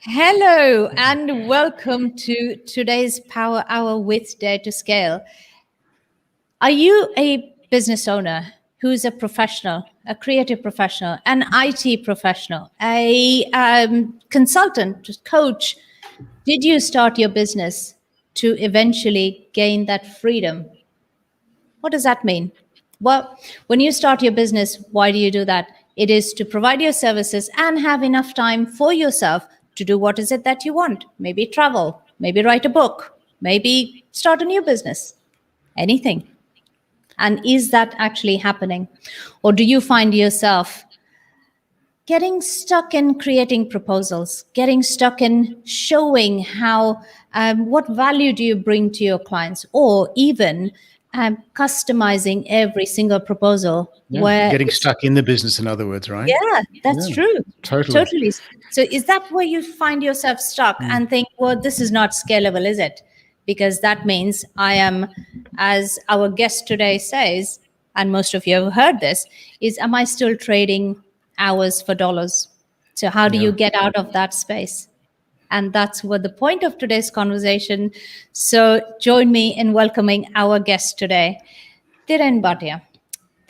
Hello and welcome to today's Power Hour with Dare to Scale. Are you a business owner who's a professional, a creative professional, an IT professional, a consultant, coach? Did you start your business to eventually gain that freedom? What does that mean? Well, when you start your business, why do you do that? It is to provide your services and have enough time for yourself to do what is it that you want. Maybe travel, maybe write a book, maybe start a new business, anything. And is that actually happening? Or do you find yourself getting stuck in creating proposals, getting stuck in showing how, what value do you bring to your clients, or even customizing every single proposal where getting stuck in the business, in other words, right? Yeah, that's true. Totally. So is that where you find yourself stuck and think, well, this is not scalable, is it? Because that means I am, as our guest today says, and most of you have heard this, is am I still trading hours for dollars? So how do you get out of that space? And that's what the point of today's conversation. So join me in welcoming our guest today, Dhiren Bhatia.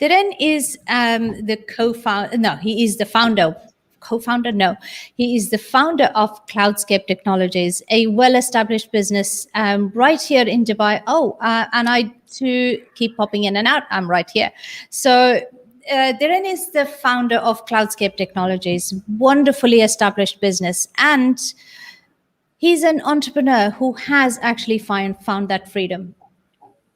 Dhiren is the co-founder. No, he is the founder. Co-founder? No, he is the founder of Cloudscape Technologies, a well-established business right here in Dubai. Oh, and I too keep popping in and out. I'm right here. So Dhiren is the founder of Cloudscape Technologies, wonderfully established business, and he's an entrepreneur who has actually found that freedom,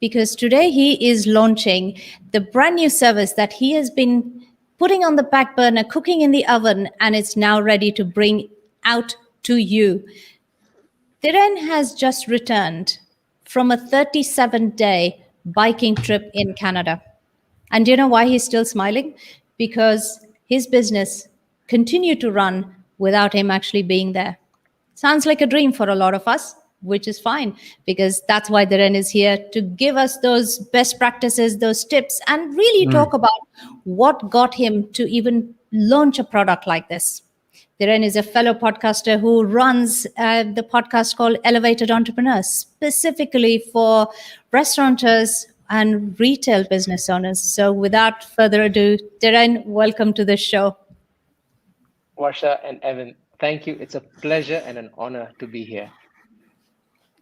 because today he is launching the brand new service that he has been putting on the back burner, cooking in the oven, and it's now ready to bring out to you. Dhiren has just returned from a 37-day biking trip in Canada. And do you know why he's still smiling? Because his business continued to run without him actually being there. Sounds like a dream for a lot of us, which is fine, because that's why Dhiren is here to give us those best practices, those tips, and really talk about what got him to even launch a product like this. Dhiren is a fellow podcaster who runs the podcast called Elevated Entrepreneurs, specifically for restaurateurs and retail business owners. So without further ado, Dhiren, welcome to the show. Varsha and Evan, thank you. It's a pleasure and an honor to be here.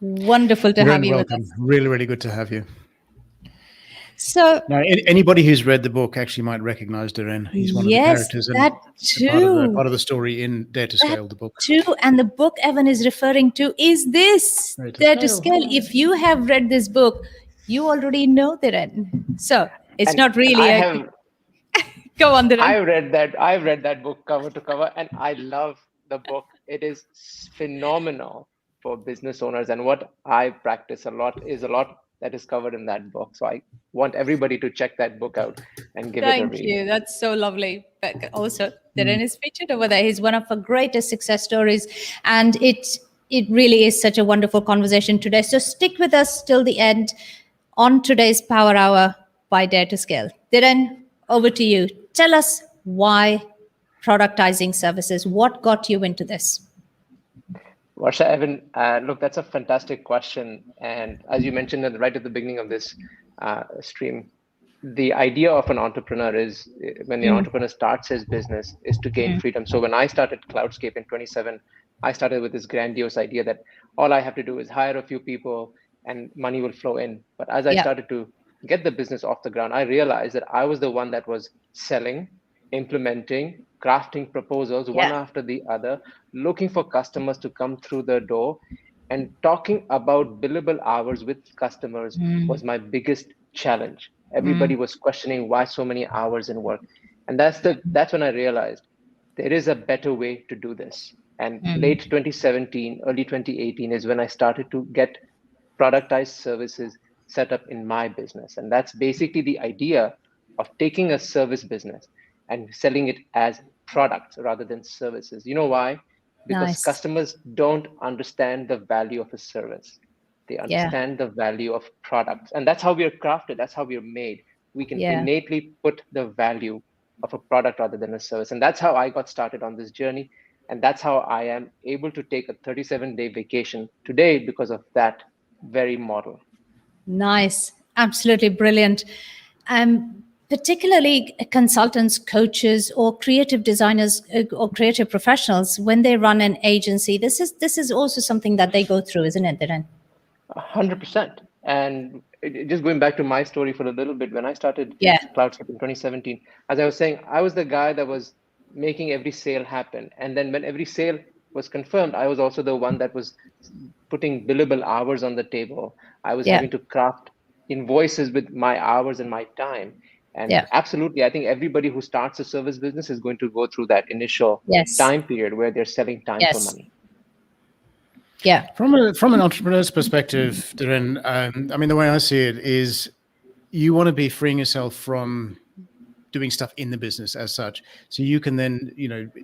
Wonderful to have you with us. Really, really good to have you. So now, anybody who's read the book actually might recognize Dhiren. He's one of the characters and part of the story in Dare to Scale, the book. Too, and the book Evan is referring to is this, Dare to Scale. If you have read this book, you already know Dhiren. So it's not really Go on, Dhiren. I've read that book cover to cover, and I love the book. It is phenomenal for business owners, and what I practice a lot that is covered in that book. So I want everybody to check that book out and give it a read. Thank you. That's so lovely. But also, Dhiren is featured over there. He's one of our greatest success stories, and it really is such a wonderful conversation today. So stick with us till the end on today's Power Hour by Dare to Scale. Dhiren, over to you. Tell us why productizing services. What got you into this? Varsha, Evan, look, that's a fantastic question. And as you mentioned right at the beginning of this stream, the idea of an entrepreneur is, when the entrepreneur starts his business, is to gain freedom. So when I started Cloudscape in 2017, I started with this grandiose idea that all I have to do is hire a few people and money will flow in. But as I started to get the business off the ground, I realized that I was the one that was selling, implementing, crafting proposals one after the other, looking for customers to come through the door, and talking about billable hours with customers was my biggest challenge. Everybody was questioning why so many hours in work. And that's when I realized there is a better way to do this. And late 2017, early 2018 is when I started to get productized services set up in my business. And that's basically the idea of taking a service business and selling it as products rather than services. You know why? Because customers don't understand the value of a service. They understand the value of products. And that's how we are crafted. That's how we are made. We can innately put the value of a product rather than a service. And that's how I got started on this journey. And that's how I am able to take a 37-day vacation today because of that very model. Nice. Absolutely brilliant. Particularly consultants, coaches, or creative designers or creative professionals, when they run an agency, this is also something that they go through, isn't it, Dhiren? 100%. And just going back to my story for a little bit, when I started Flagship in 2017, as I was saying, I was the guy that was making every sale happen. And then when every sale was confirmed, I was also the one that was putting billable hours on the table. I was having to craft invoices with my hours and my time. And absolutely, I think everybody who starts a service business is going to go through that initial time period where they're selling time for money. Yeah. From an entrepreneur's perspective, Dhiren, I mean, the way I see it is you want to be freeing yourself from doing stuff in the business as such, so you can then,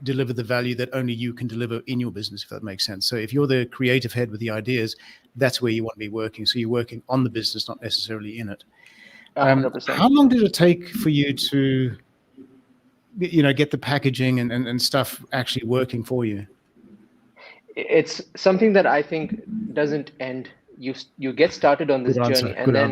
deliver the value that only you can deliver in your business, if that makes sense. So if you're the creative head with the ideas, that's where you want to be working. So you're working on the business, not necessarily in it. 100%. How long did it take for you to, get the packaging and stuff actually working for you? It's something that I think doesn't end. You get started on this journey, and then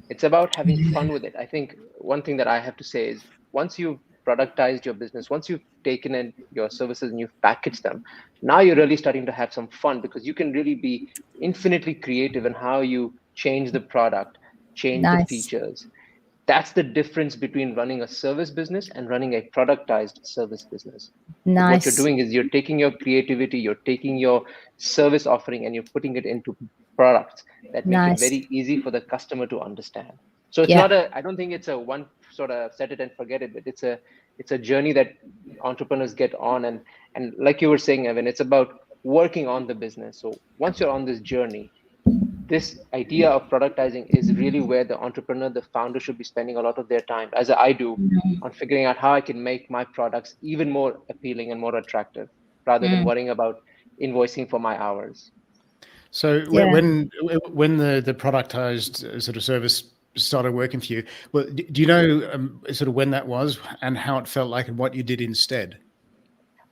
it's about having fun with it. I think one thing that I have to say is once you've productized your business, once you've taken in your services and you've packaged them, now you're really starting to have some fun because you can really be infinitely creative in how you change the product, change the features. That's the difference between running a service business and running a productized service business. What you're doing is you're taking your creativity, you're taking your service offering, and you're putting it into products that make it very easy for the customer to understand. So it's not I don't think it's a one sort of set it and forget it, but it's a journey that entrepreneurs get on. And like you were saying, Evan, it's about working on the business. So once you're on this journey, this idea of productizing is really where the entrepreneur, the founder, should be spending a lot of their time, as I do, on figuring out how I can make my products even more appealing and more attractive, rather than worrying about invoicing for my hours. So when the productized sort of service started working for you, well, do you know sort of when that was and how it felt like and what you did instead?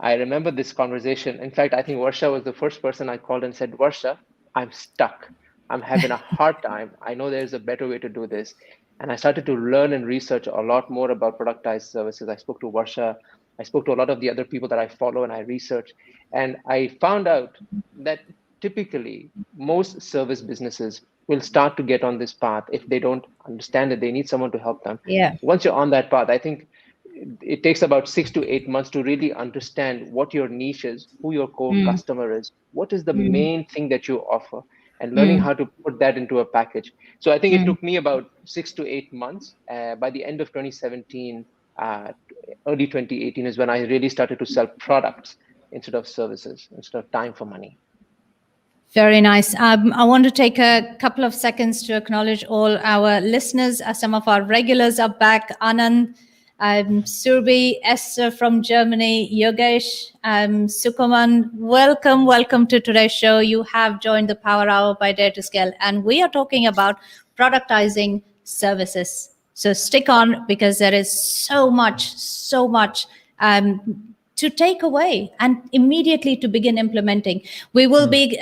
I remember this conversation. In fact, I think Varsha was the first person I called and said, Varsha, I'm stuck. I'm having a hard time. I know there's a better way to do this. And I started to learn and research a lot more about productized services. I spoke to Varsha. I spoke to a lot of the other people that I follow and I researched. And I found out that typically most service businesses will start to get on this path if they don't understand it. They need someone to help them. Once you're on that path, I think it takes about 6 to 8 months to really understand what your niche is, who your core customer is, what is the main thing that you offer, and learning how to put that into a package. So I think it took me about 6 to 8 months. By the end of 2017, early 2018 is when I really started to sell products instead of services, instead of time for money. Very nice. I want to take a couple of seconds to acknowledge all our listeners. Some of our regulars are back. Anand, Surbi, Esther from Germany, Yogesh, Sukuman, welcome to today's show. You have joined the Power Hour by Dare to Scale, and we are talking about productizing services. So stick on, because there is so much to take away and immediately to begin implementing. We will be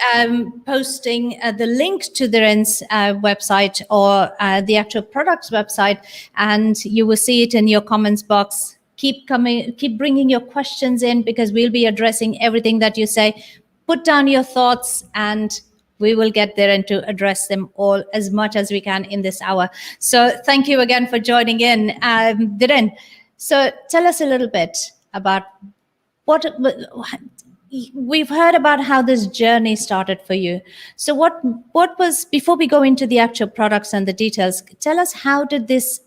posting the link to Dhiren's website or the actual products website, and you will see it in your comments box. Keep bringing your questions in, because we'll be addressing everything that you say. Put down your thoughts and we will get there and to address them all as much as we can in this hour. So thank you again for joining in. Dhiren, so tell us a little bit about what we've heard about how this journey started for you. So what was, before we go into the actual products and the details, tell us, how did this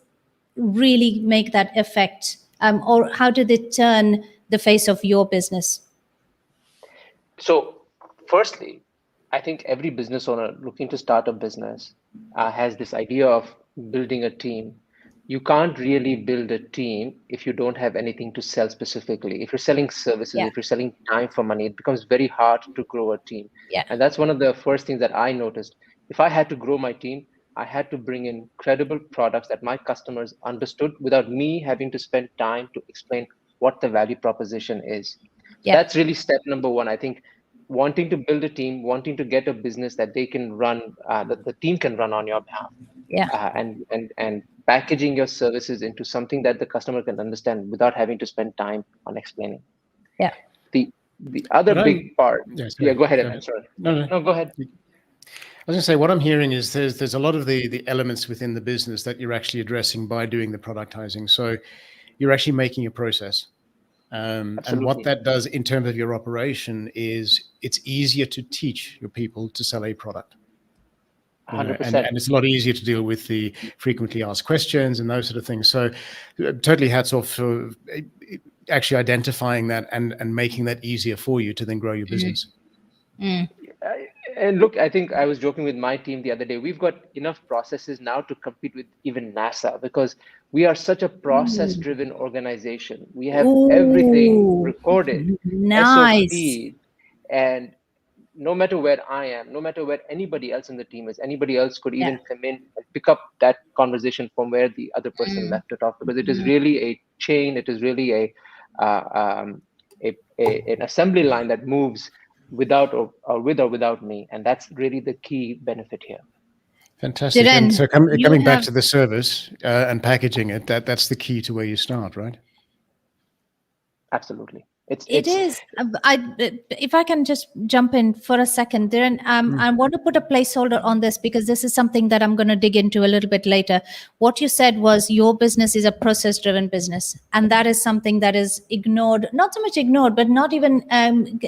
really make that effect, or how did it turn the face of your business? So firstly, I think every business owner looking to start a business has this idea of building a team. You can't really build a team if you don't have anything to sell specifically. If you're selling services, if you're selling time for money, it becomes very hard to grow a team. And that's one of the first things that I noticed. If I had to grow my team, I had to bring in credible products that my customers understood without me having to spend time to explain what the value proposition is. Yeah. That's really step number one. I think wanting to build a team, wanting to get a business that they can run, that the team can run on your behalf, Yeah. and packaging your services into something that the customer can understand without having to spend time on explaining. Yeah. The other But big part. yeah, sorry, Yeah, go ahead, go Evan. ahead. Sorry. No. No, go ahead. I was going to say, what I'm hearing is there's a lot of the elements within the business that you're actually addressing by doing the productizing. So you're actually making a process. And what Absolutely. that does in terms of your operation is it's easier to teach your people to sell a product. You know, 100%. and it's a lot easier to deal with the frequently asked questions and those sort of things. So totally hats off for actually identifying that and making that easier for you to then grow your business. And look, I think I was joking with my team the other day. We've got enough processes now to compete with even NASA because we are such a process-driven organization. We have everything Ooh, recorded, nice. SOP, and no matter where I am, no matter where anybody else in the team is, anybody else could even come in and pick up that conversation from where the other person left it off, because it is really a chain. It is really an assembly line that moves without or with or without me, and that's really the key benefit here. Fantastic. Dhiren, And so you coming back have- to the service and packaging it, that's the key to where you start, right? Absolutely. It is. If I can just jump in for a second, Dhiren, I want to put a placeholder on this because this is something that I'm going to dig into a little bit later. What you said was your business is a process-driven business, and that is something that is ignored, not so much ignored, but not even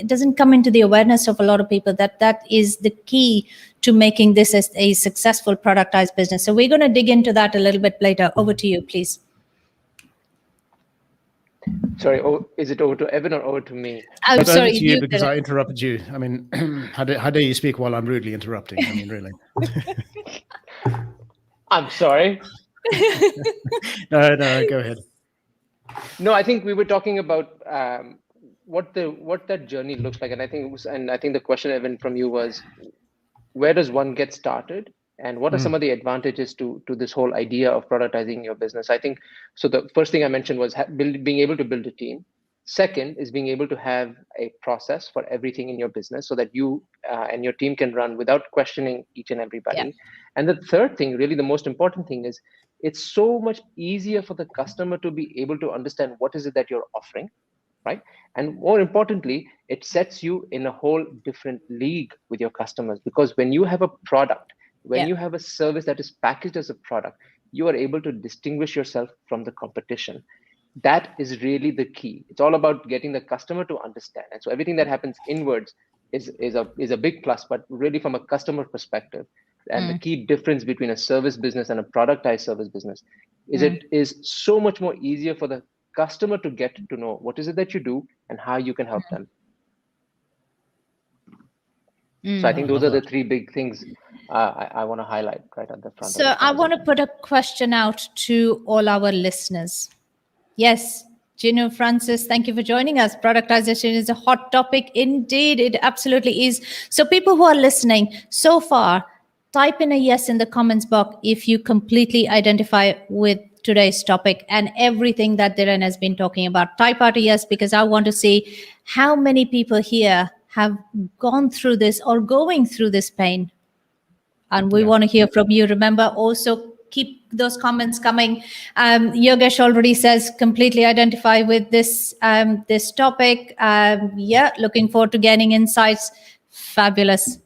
doesn't come into the awareness of a lot of people. That is the key to making this a successful productized business. So we're going to dig into that a little bit later. Over to you, please. Sorry, is it over to Evan or over to me? I'm sorry, Over to you because Dhiren. I interrupted you. I mean, how dare you speak while I'm rudely interrupting? I mean, really. I'm sorry. No, go ahead. No, I think we were talking about what that journey looks like, and I think the question, Evan, from you was, where does one get started, and what are some of the advantages to this whole idea of productizing your business? I think so. The first thing I mentioned was being able to build a team. Second is being able to have a process for everything in your business so that you and your team can run without questioning each and everybody. Yeah. And the third thing, really the most important thing, is it's so much easier for the customer to be able to understand what is it that you're offering, right? And more importantly, it sets you in a whole different league with your customers, because when you have a product, when you have a service that is packaged as a product, you are able to distinguish yourself from the competition. That is really the key. It's all about getting the customer to understand. And so everything that happens inwards is a big plus, but really from a customer perspective, and the key difference between a service business and a productized service business is it is so much more easier for the customer to get to know what is it that you do and how you can help them. So I think those are the three big things I want to highlight right at the front. So I want to put a question out to all our listeners. Yes, Gino Francis, thank you for joining us. Productization is a hot topic indeed. It absolutely is. So people who are listening so far, type in a yes in the comments box if you completely identify with today's topic and everything that Dhiren has been talking about. Type out a yes, because I want to see how many people here have gone through this or going through this pain. And we want to hear from you. Remember, also keep those comments coming. Yogesh already says completely identify with this this topic. Looking forward to gaining insights. Fabulous.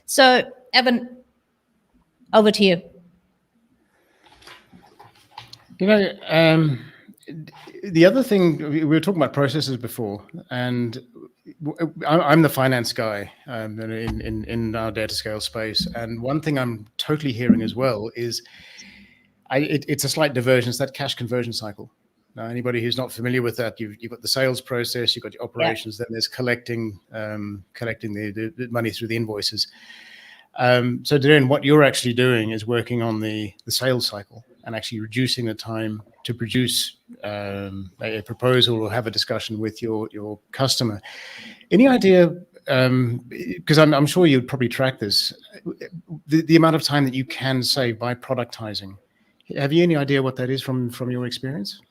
So, Evan, over to you. You know, the other thing, we were talking about processes before, and I'm the finance guy in our data scale space. And one thing I'm totally hearing as well is it's a slight diversion. It's that cash conversion cycle. Now, anybody who's not familiar with that, you've got the sales process, you've got your operations, then there's collecting the money through the invoices. So Dhiren, what you're actually doing is working on the sales cycle and actually reducing the time to produce a proposal or have a discussion with your customer. Any idea, because I'm sure you'd probably track this, the amount of time that you can save by productizing? Have you any idea what that is from your experience?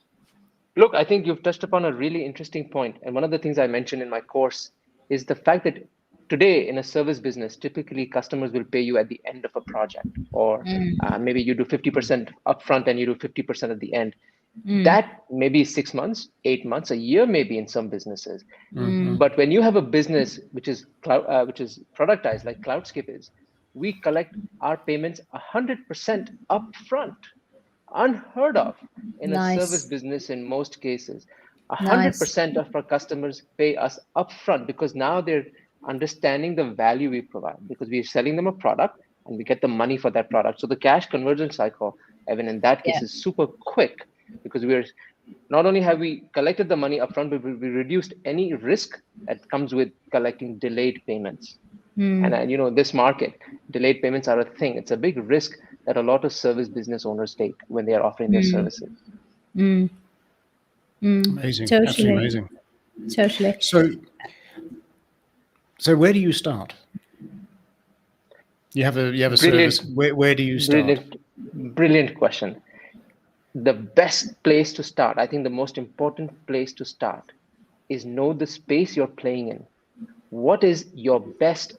Look, I think you've touched upon a really interesting point. And one of the things I mentioned in my course is the fact that today in a service business, typically customers will pay you at the end of a project, or maybe you do 50% upfront and you do 50% at the end. That maybe 6 months, 8 months, a year, maybe in some businesses. But when you have a business which is which is productized, like Cloudscape is, we collect our payments 100% upfront. Unheard of in a service Nice. business in most cases. Nice. 100% of our customers pay us upfront because now they're understanding the value we provide, because we're selling them a product and we get the money for that product. So the cash conversion cycle, Evan, in that case Yeah. is super quick, because we're not only have we collected the money upfront, but we reduced any risk that comes with collecting delayed payments. And you know, this market, delayed payments are a thing. It's a big risk that a lot of service business owners take when they are offering their services. Amazing, absolutely Totally. amazing. Totally. So where do you start? You have a service. Where do you start? Brilliant question. The best place to start, I think the most important place to start, is know the space you're playing in. What is your best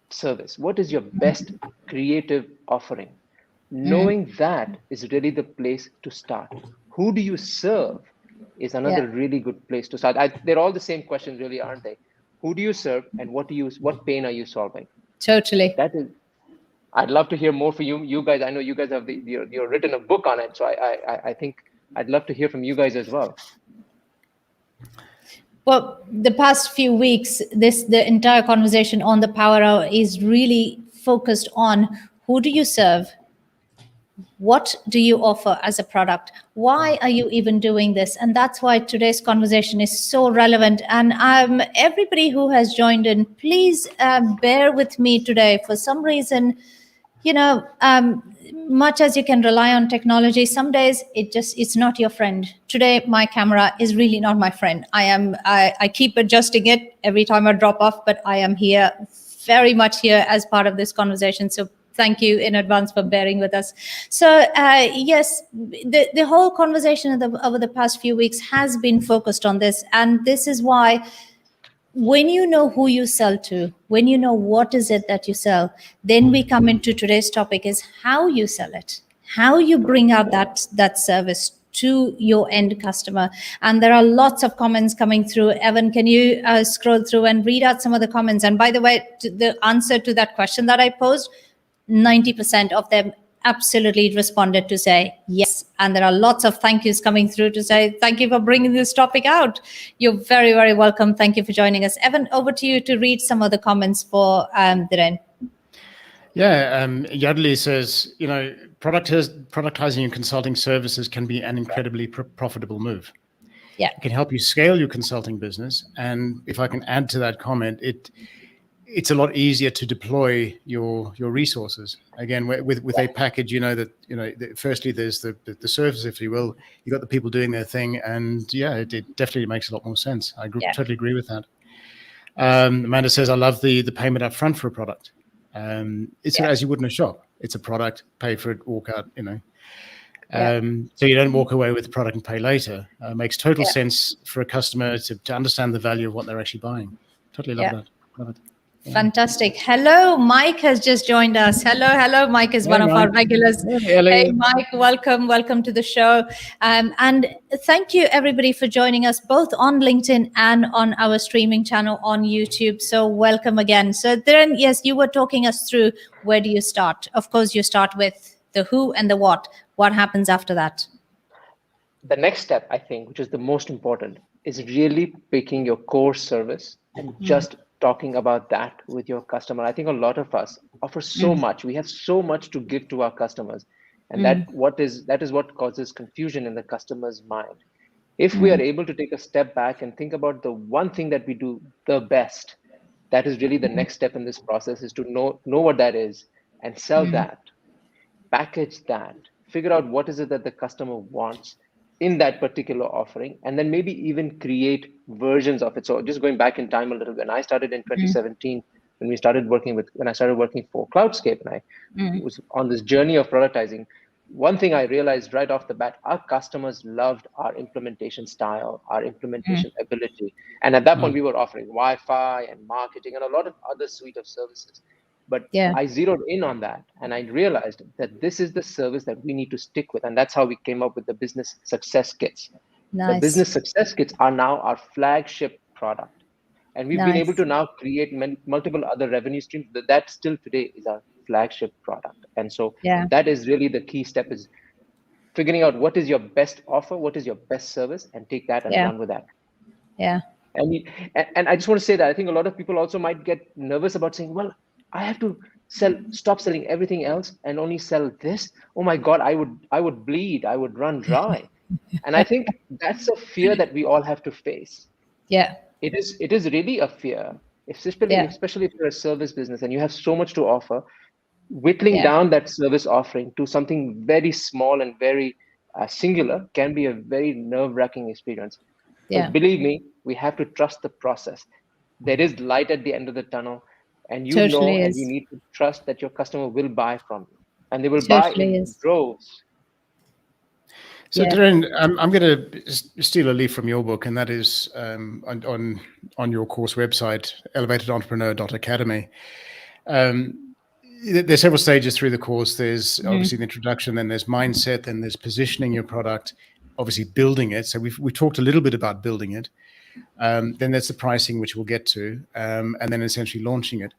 service? What is your best creative offering? Knowing that is really the place to start. Who do you serve is another really good place to start. They're all the same questions, really, aren't they? Who do you serve, and what pain are you solving? Totally. That is, I'd love to hear more from you guys. I know you guys have you're written a book on it, so I think I'd love to hear from you guys as well. Well, the past few weeks, the entire conversation on the Power Hour is really focused on who do you serve? What do you offer as a product? Why are you even doing this? And that's why today's conversation is so relevant. And everybody who has joined in, please bear with me today. For some reason, you know, much as you can rely on technology, some days it's not your friend. Today, my camera is really not my friend. I keep adjusting it every time I drop off, but I am here, very much here as part of this conversation. So thank you in advance for bearing with us. So yes, the whole conversation over the past few weeks has been focused on this. And this is why, when you know who you sell to, when you know what is it that you sell, then we come into today's topic is how you sell it, how you bring out that service to your end customer. And there are lots of comments coming through. Evan, can you scroll through and read out some of the comments? And by the way, the answer to that question that I posed, 90% of them absolutely responded to say yes. And there are lots of thank yous coming through to say, thank you for bringing this topic out. You're very, very welcome. Thank you for joining us. Evan, over to you to read some of the comments for Dhiren. Yeah, Yadli says, you know, productizing and consulting services can be an incredibly profitable move. Yeah. It can help you scale your consulting business. And if I can add to that comment, it's a lot easier to deploy your resources. Again, with a package, you know, firstly, there's the service, if you will. You got the people doing their thing, and yeah, it definitely makes a lot more sense. I totally agree with that. Amanda says, I love the payment up front for a product. It's as you would in a shop. It's a product, pay for it, walk out, you know. So you don't walk away with the product and pay later. Makes total sense for a customer to understand the value of what they're actually buying. Totally love that. Love it. Fantastic. Hello, Mike has just joined us. Hello. Mike is one of our regulars. Hey, Mike, welcome to the show. And thank you, everybody, for joining us both on LinkedIn and on our streaming channel on YouTube. So welcome again. So then, yes, you were talking us through where do you start? Of course, you start with the who and the what. What happens after that? The next step, I think, which is the most important, is really picking your core service and just talking about that with your customer. I think a lot of us offer so much. We have so much to give to our customers, and that is what causes confusion in the customer's mind. If we are able to take a step back and think about the one thing that we do the best, that is really the next step in this process, is to know what that is and sell that, package that, figure out what is it that the customer wants in that particular offering, and then maybe even create versions of it. So just going back in time a little bit, when I started in 2017, when I started working for Cloudscape, and I was on this journey of productizing, one thing I realized right off the bat, our customers loved our implementation style, our implementation ability. And at that point, we were offering Wi-Fi and marketing and a lot of other suite of services. But Yeah. I zeroed in on that and I realized that this is the service that we need to stick with. And that's how we came up with the business success kits. The Nice. business success kits are now our flagship product. And we've been able Nice. to now create multiple other revenue streams. That still today is our flagship product. And so Yeah. that is really the key step, is figuring out what is your best offer, what is your best service, and take that and Yeah. run with that. Yeah. And I just want to say that I think a lot of people also might get nervous about saying, well, I have to stop selling everything else and only sell this. Oh my God, I would bleed, I would run dry. And I think that's a fear that we all have to face. Yeah. It is really a fear, Yeah. especially if you're a service business and you have so much to offer. Whittling Yeah. down that service offering to something very small and very singular can be a very nerve-wracking experience. Yeah. But believe me, we have to trust the process. There is light at the end of the tunnel, and Totally and you is. need to trust that your customer will buy from you, and they will buy Totally in is. droves. So, Yeah. Dhiren, I'm going to steal a leaf from your book, and that is on your course website, elevatedentrepreneur.academy. There's several stages through the course. There's obviously the introduction, then there's mindset, then there's positioning your product, obviously building it. So we talked a little bit about building it. Then there's the pricing, which we'll get to, and then essentially launching it.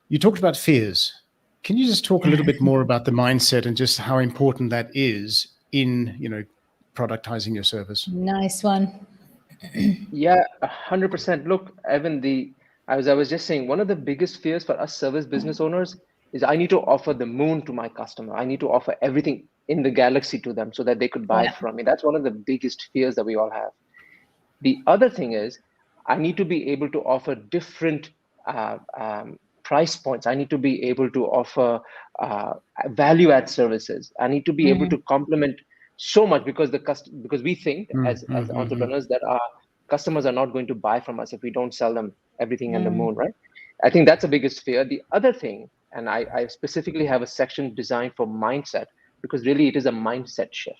You talked about fears. Can you just talk a little bit more about the mindset and just how important that is in, productizing your service? Nice one. Yeah, 100%. Look, Evan, as I was just saying, one of the biggest fears for us service business owners is I need to offer the moon to my customer. I need to offer everything in the galaxy to them so that they could buy from me. That's one of the biggest fears that we all have. The other thing is I need to be able to offer different price points. I need to be able to offer value add services. I need to be able to complement so much because we think as entrepreneurs that our customers are not going to buy from us if we don't sell them everything in the moon, right? I think that's the biggest fear. The other thing, and I specifically have a section designed for mindset, because really it is a mindset shift.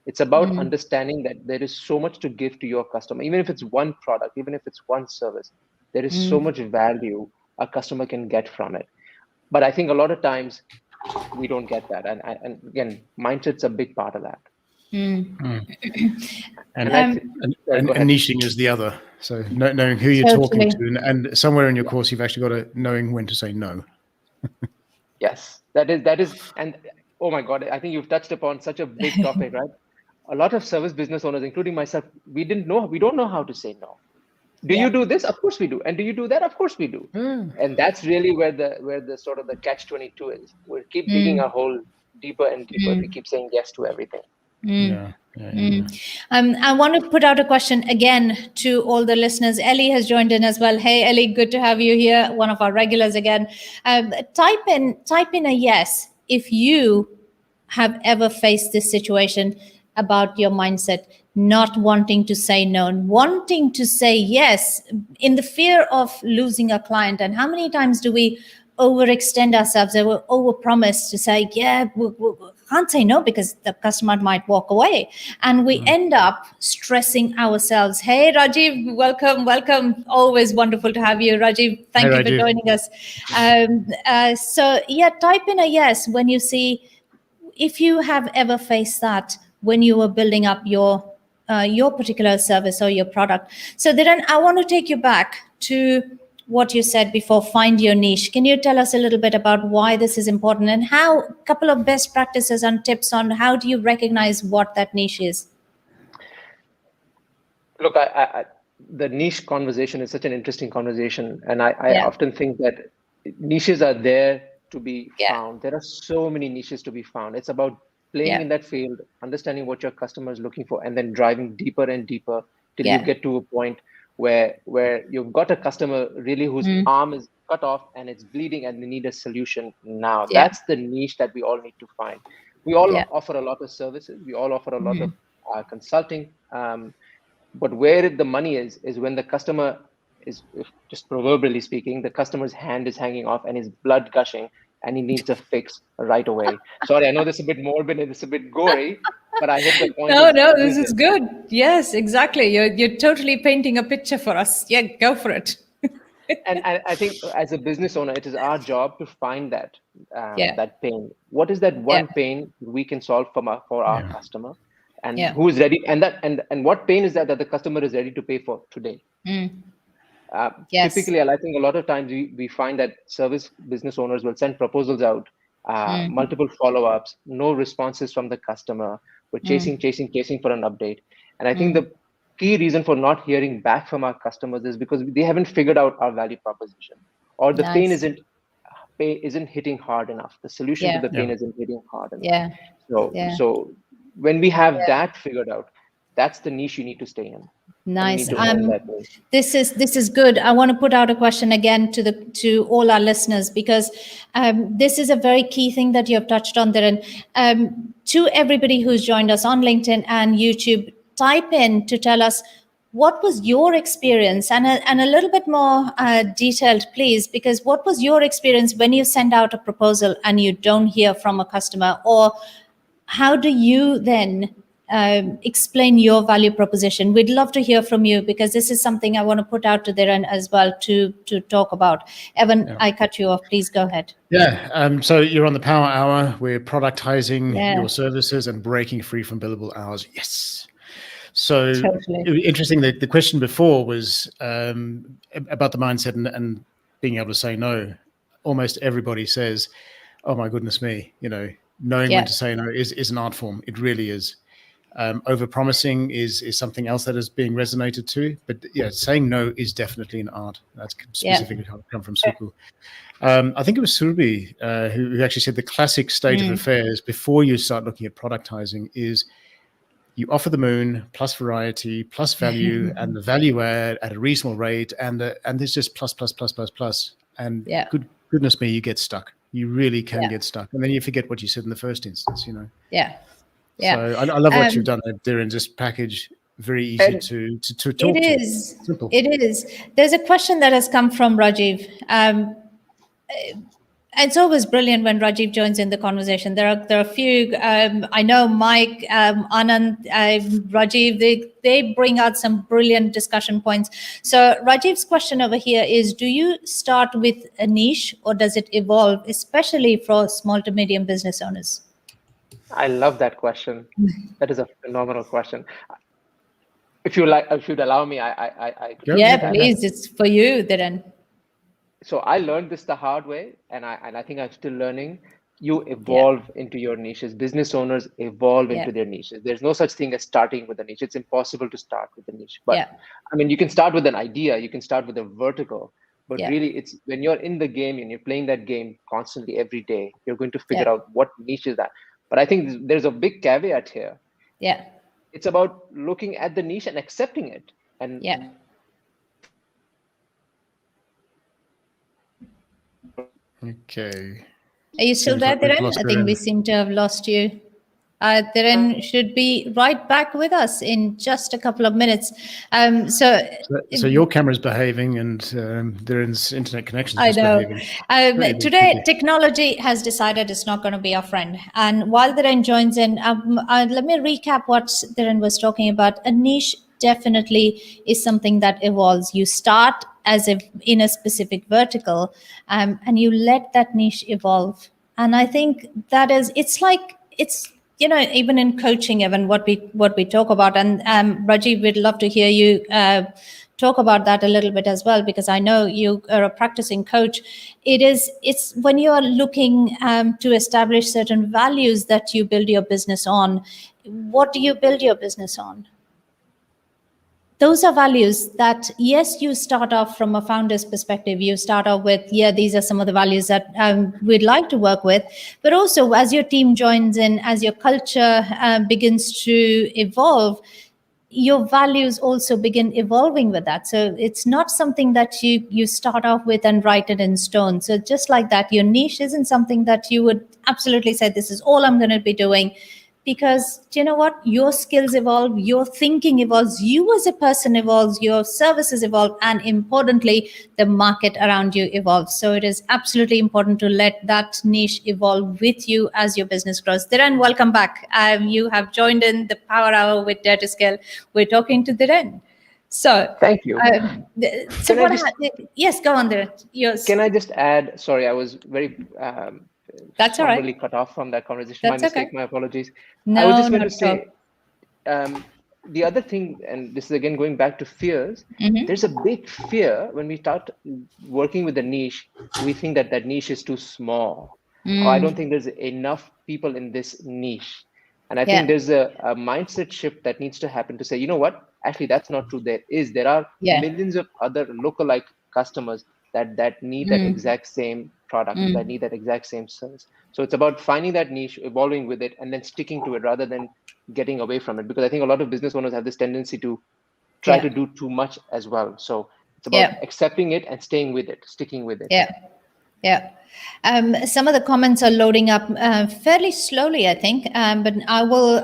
It's about understanding that there is so much to give to your customer, even if it's one product, even if it's one service, there is so much value a customer can get from it. But I think a lot of times we don't get that. And again, mindset's a big part of that. And Go ahead. niching is the other. So knowing who you're talking to, and somewhere in your course, you've actually got to knowing when to say no. Yes, that is, and oh my God, I think you've touched upon such a big topic, right? A lot of service business owners, including myself, we don't know how to say no. Do you do this? Of course we do. And do you do that? Of course we do. And that's really where the sort of the catch-22 is. We keep digging our hole deeper and deeper. We keep saying yes to everything. I want to put out a question again to all the listeners. Ellie has joined in as well. Hey, Ellie, good to have you here. One of our regulars again. Type in a yes if you have ever faced this situation about your mindset, not wanting to say no, wanting to say yes in the fear of losing a client. And how many times do we overextend ourselves or overpromise to say, yeah, we can't say no because the customer might walk away. And we end up stressing ourselves. Hey, Rajiv, welcome. Always wonderful to have you. Rajiv, thank you for joining us. So yeah, type in a yes when you see, if you have ever faced that when you were building up your particular service or your product. So then I want to take you back to what you said before, find your niche. Can you tell us a little bit about why this is important and how, a couple of best practices and tips on how do you recognize what that niche is? Look, the niche conversation is such an interesting conversation. And I often think that niches are there to be found. There are so many niches to be found. It's about playing in that field, understanding what your customer is looking for, and then driving deeper and deeper till you get to a point where you've got a customer really whose arm is cut off and it's bleeding and they need a solution now. That's the niche that we all need to find. We all offer a lot of services. We all offer a lot of consulting. But where the money is when the customer is, just proverbially speaking, the customer's hand is hanging off and his blood gushing and he needs a fix right away. Sorry, I know this is a bit morbid and it's a bit gory, but I hope the point No, this is is good. Yes, exactly. You're totally painting a picture for us. Yeah, go for it. And I think as a business owner, it is our job to find that Yeah. that pain. What is that one pain we can solve for our customer, and who is ready? And what pain is that the customer is ready to pay for today? Yes. Typically, I think a lot of times we find that service business owners will send proposals out, multiple follow-ups, no responses from the customer. We're chasing for an update. And I think the key reason for not hearing back from our customers is because they haven't figured out our value proposition, or the pain isn't hitting hard enough. The solution to the pain isn't hitting hard enough. So when we have that figured out, that's the niche you need to stay in. Nice. This is good. I want to put out a question again to all our listeners, because this is a very key thing that you have touched on there. And to everybody who's joined us on LinkedIn and YouTube, type in to tell us what was your experience, and a little bit more detailed, please, because what was your experience when you send out a proposal and you don't hear from a customer, or how do you then explain your value proposition? We'd love to hear from you, because this is something I want to put out to Dhiren as well to talk about. Evan, I cut you off. Please go ahead. Yeah. So you're on the Power Hour. We're productizing your services and breaking free from billable hours. Yes. So interesting. The question before was about the mindset and being able to say no. Almost everybody says, "Oh my goodness me," knowing when to say no is an art form. It really is. Over-promising is something else that is being resonated to, but saying no is definitely an art. That's specifically come from Suku. I think it was Surbi who actually said the classic state of affairs before you start looking at productizing is you offer the moon plus variety plus value and the value add at a reasonable rate, and there's just plus. And goodness me, you get stuck. You really can get stuck, and then you forget what you said in the first instance. Yeah. So I love what you've done there, and just package very easy to talk to. Simple. It is. There's a question that has come from Rajiv. It's always brilliant when Rajiv joins in the conversation. There are a few. I know Mike, Anand, Rajiv. They bring out some brilliant discussion points. So Rajiv's question over here is: do you start with a niche, or does it evolve, especially for small to medium business owners? I love that question. That is a phenomenal question. If you'd allow me, I please. It's for you, Dhiren. So I learned this the hard way, and I think I'm still learning. You evolve into your niches. Business owners evolve into their niches. There's no such thing as starting with a niche. It's impossible to start with a niche. But I mean, you can start with an idea. You can start with a vertical. But really, it's when you're in the game and you're playing that game constantly every day, you're going to figure out what niche is that. But I think there's a big caveat here. Yeah. It's about looking at the niche and accepting it. And okay. Are you still there, Dhiren? I think we seem to have lost you. Dhiren should be right back with us in just a couple of minutes. So your camera's behaving, and Dhiren's internet connection is behaving. Today, technology has decided it's not going to be our friend. And while Dhiren joins in, let me recap what Dhiren was talking about. A niche definitely is something that evolves. You start as if in a specific vertical, and you let that niche evolve. And I think that is, it's even in coaching, Evan, what we talk about, and Rajiv, we'd love to hear you talk about that a little bit as well, because I know you are a practicing coach. It's when you are looking to establish certain values that you build your business on. What do you build your business on? Those are values that, yes, you start off from a founder's perspective. You start off with, these are some of the values that we'd like to work with. But also, as your team joins in, as your culture begins to evolve, your values also begin evolving with that. So it's not something that you start off with and write it in stone. So just like that, your niche isn't something that you would absolutely say, this is all I'm going to be doing. because you know what, your skills evolve, your thinking evolves, you as a person evolves, your services evolve, and importantly the market around you evolves. So it is absolutely important to let that niche evolve with you as your business grows. Dhiren, welcome back. You have joined in the Power Hour with Dare to Scale. We're talking to Dhiren. So Thank you. so Can I what just yes, go on Dhiren. Yours. can I just add? Sorry, I was very That's all somberly right. cut off from that conversation. My That's mistake. okay. My apologies. I was No, just going not to at all. say the other thing, and this is again going back to fears. Mm-hmm. There's a big fear when we start working with a niche. We think that that niche is too small. Or I don't think there's enough people in this niche. And I think Yeah. there's a mindset shift that needs to happen to say, you know what? Actually, that's not true. There are Yeah. millions of other lookalike customers that need that exact same product, that need that exact same service. So it's about finding that niche, evolving with it, and then sticking to it rather than getting away from it. Because I think a lot of business owners have this tendency to try Yeah. to do too much as well. So it's about Yeah. accepting it and staying with it, sticking with it. Yeah. Yeah. Some of the comments are loading up fairly slowly, I think, but I will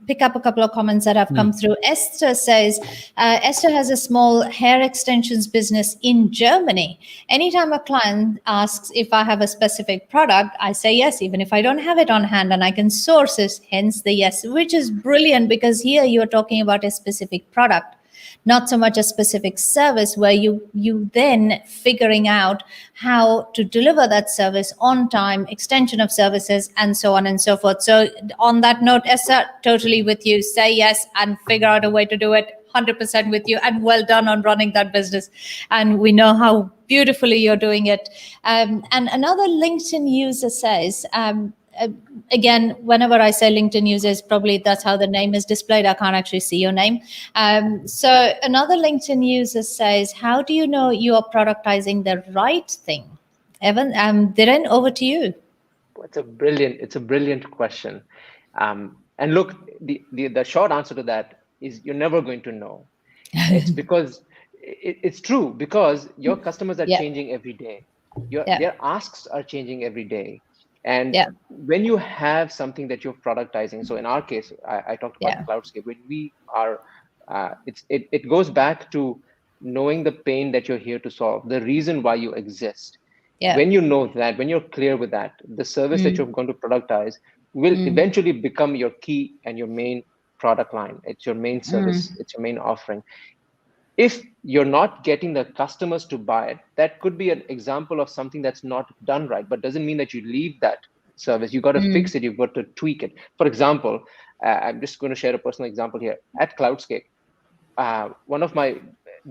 pick up a couple of comments that have come through. Esther says, Esther has a small hair extensions business in Germany. Anytime a client asks if I have a specific product, I say yes, even if I don't have it on hand and I can source it, hence the yes, which is brilliant because here you're talking about a specific product, not so much a specific service where you then figuring out how to deliver that service on time, extension of services, and so on and so forth. So on that note, Esther, totally with you. Say yes and figure out a way to do it. 100% with you, and well done on running that business. And we know how beautifully you're doing it. And another LinkedIn user says, again, whenever I say LinkedIn users, probably that's how the name is displayed. I can't actually see your name. So another LinkedIn user says, how do you know you are productizing the right thing? Evan, Dhiren, over to you. It's a brilliant question. And look, the short answer to that is you're never going to know. It's because it's true, because your customers are Yeah. changing every day. Yeah. Their asks are changing every day. And Yeah. when you have something that you're productizing, so in our case, I talked about Yeah. Cloudscape. When we are, it goes back to knowing the pain that you're here to solve, the reason why you exist. Yeah. When you know that, when you're clear with that, the service that you're going to productize will eventually become your key and your main product line. It's your main service, it's your main offering. If you're not getting the customers to buy it, that could be an example of something that's not done right, but doesn't mean that you leave that service. You got to fix it, you've got to tweak it. For example, I'm just going to share a personal example here. At Cloudscape, one of my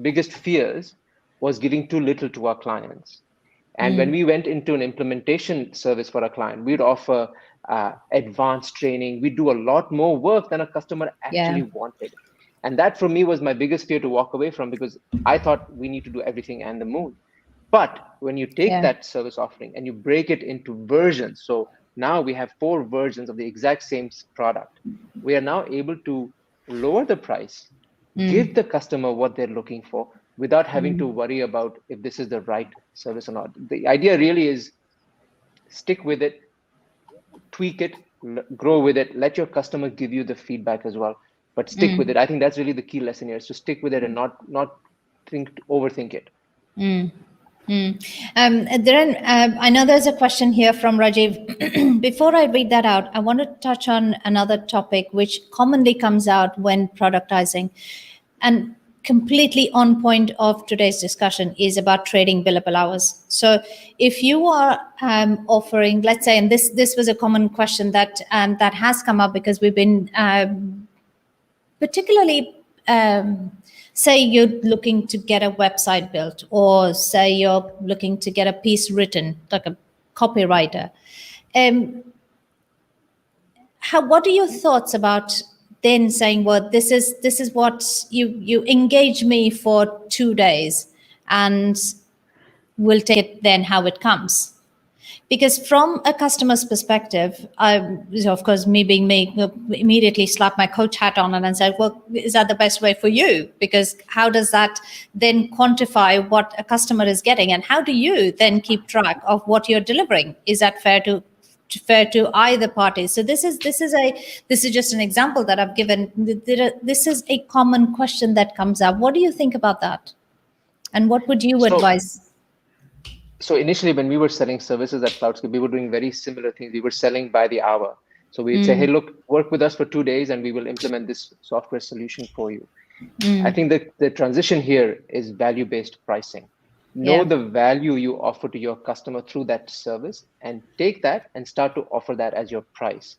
biggest fears was giving too little to our clients. And when we went into an implementation service for a client, we'd offer advanced training. We do a lot more work than a customer actually wanted. And that for me was my biggest fear to walk away from, because I thought we need to do everything and the moon. But when you take that service offering and you break it into versions, so now we have 4 versions of the exact same product, we are now able to lower the price, give the customer what they're looking for without having to worry about if this is the right service or not. The idea really is stick with it, tweak it, grow with it, let your customer give you the feedback as well, but stick with it. I think that's really the key lesson here, is to stick with it and not overthink it. Dhiren, I know there's a question here from Rajiv. Before I read that out, I want to touch on another topic which commonly comes out when productizing, and completely on point of today's discussion is about trading billable hours. So if you are offering, let's say, and this was a common question that that has come up because we've been particularly say you're looking to get a website built, or say you're looking to get a piece written, like a copywriter. What are your thoughts about then saying, well, this is what you engage me for 2 days and we'll take it then how it comes? Because from a customer's perspective, of course, me being me, immediately slap my coach hat on and say, well, is that the best way for you? Because how does that then quantify what a customer is getting? And how do you then keep track of what you're delivering? Is that fair to fair to either party. So this is just an example that I've given. This is a common question that comes up. What do you think about that? And what would you advise? So initially, when we were selling services at Cloudscape, we were doing very similar things. We were selling by the hour. So we'd say, hey, look, work with us for 2 days and we will implement this software solution for you. I think that the transition here is value-based pricing. Know the value you offer to your customer through that service and take that and start to offer that as your price.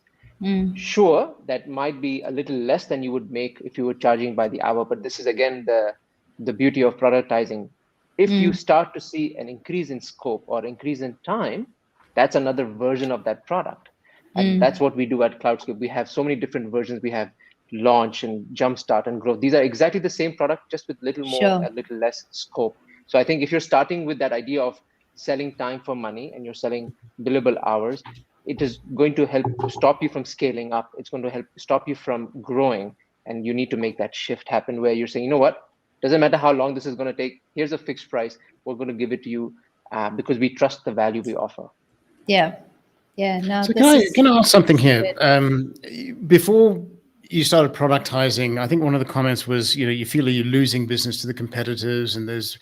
Sure, that might be a little less than you would make if you were charging by the hour, but this is again the beauty of productizing. If you start to see an increase in scope or increase in time, that's another version of that product. And that's what we do at Cloudscape. We have so many different versions. We have launch and jumpstart and growth. These are exactly the same product, just with little more, a little less scope. So I think if you're starting with that idea of selling time for money and you're selling billable hours, it is going to help stop you from scaling up. It's going to help stop you from growing. And you need to make that shift happen where you're saying, you know what, doesn't matter how long this is going to take. Here's a fixed price. We're going to give it to you because we trust the value we offer. Yeah. No, so can I ask something here? Before you started productizing, I think one of the comments was, you feel you're losing business to the competitors, and there's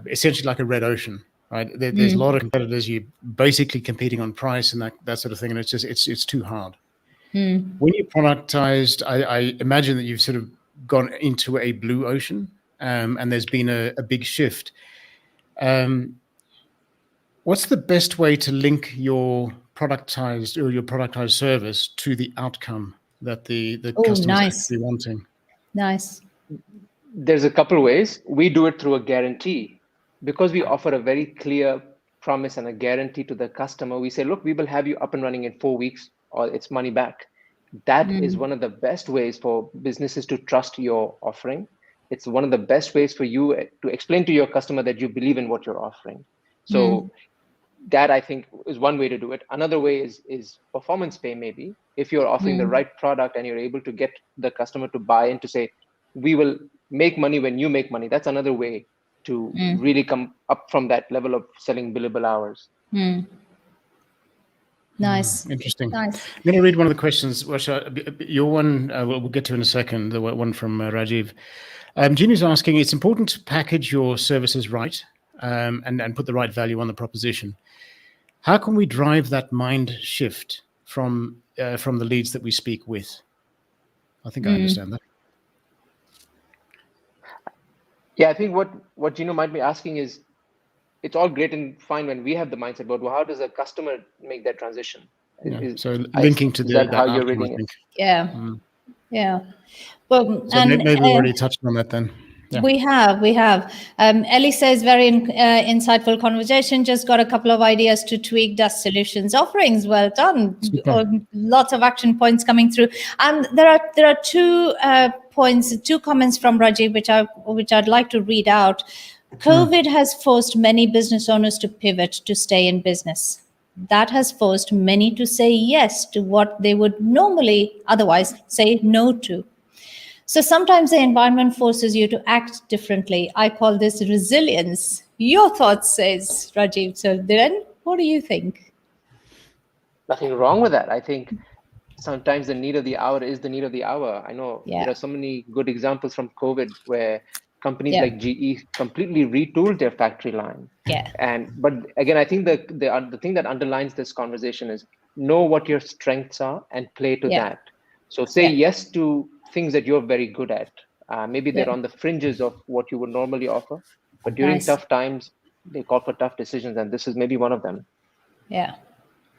essentially like a red ocean, right? There's a lot of competitors. You're basically competing on price and that sort of thing, and it's too hard. When you productized, I imagine that you've sort of gone into a blue ocean, and there's been a big shift. What's the best way to link your productized service to the outcome that the customer is actually wanting? Nice. There's a couple ways. We do it through a guarantee. Because we offer a very clear promise and a guarantee to the customer, we say, look, we will have you up and running in 4 weeks or it's money back. That is one of the best ways for businesses to trust your offering. It's one of the best ways for you to explain to your customer that you believe in what you're offering. So that, I think, is one way to do it. Another way is performance pay, maybe. If you're offering the right product and you're able to get the customer to buy in to say, we will make money when you make money. That's another way to really come up from that level of selling billable hours. Nice. Interesting. Nice. I'm going to read one of the questions. Your one, we'll get to in a second, the one from Rajiv. Jeannie's asking, it's important to package your services right and put the right value on the proposition. How can we drive that mind shift from the leads that we speak with? I think I understand that. Yeah, I think what Gino might be asking is, it's all great and fine when we have the mindset, but how does a customer make that transition? So linking to that how outcome, you're reading I think. Yeah. Well, so maybe we've already touched on that then. Yeah. We have. Ellie says, very insightful conversation. Just got a couple of ideas to tweak Dust Solutions offerings. Well done. Lots of action points coming through. And there are two comments from Rajiv, which I'd like to read out. COVID has forced many business owners to pivot to stay in business. That has forced many to say yes to what they would normally otherwise say no to. So sometimes the environment forces you to act differently. I call this resilience. Your thoughts, says Rajiv. So Dhiren, what do you think? Nothing wrong with that. I think sometimes the need of the hour is the need of the hour. I know there are so many good examples from COVID where companies like GE completely retooled their factory line. But again, I think the thing that underlines this conversation is know what your strengths are and play to that. So say yes to things that you're very good at. Maybe they're on the fringes of what you would normally offer, but during tough times, they call for tough decisions, and this is maybe one of them.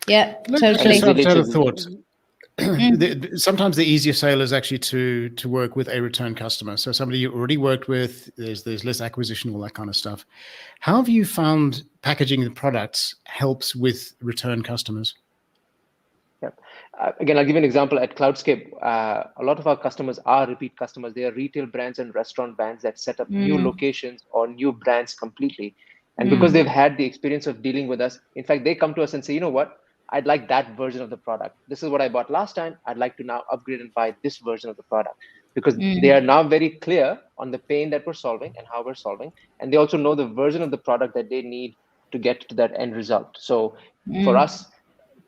Totally. Thought. Sometimes the easier sale is actually to work with a return customer. So somebody you already worked with, there's less acquisition, all that kind of stuff. How have you found packaging the products helps with return customers? Again, I'll give you an example. At Cloudscape, a lot of our customers are repeat customers. They are retail brands and restaurant brands that set up new locations or new brands completely. And because they've had the experience of dealing with us, in fact, they come to us and say, you know what? I'd like that version of the product. This is what I bought last time. I'd like to now upgrade and buy this version of the product, because they are now very clear on the pain that we're solving and how we're solving. And they also know the version of the product that they need to get to that end result. So for us,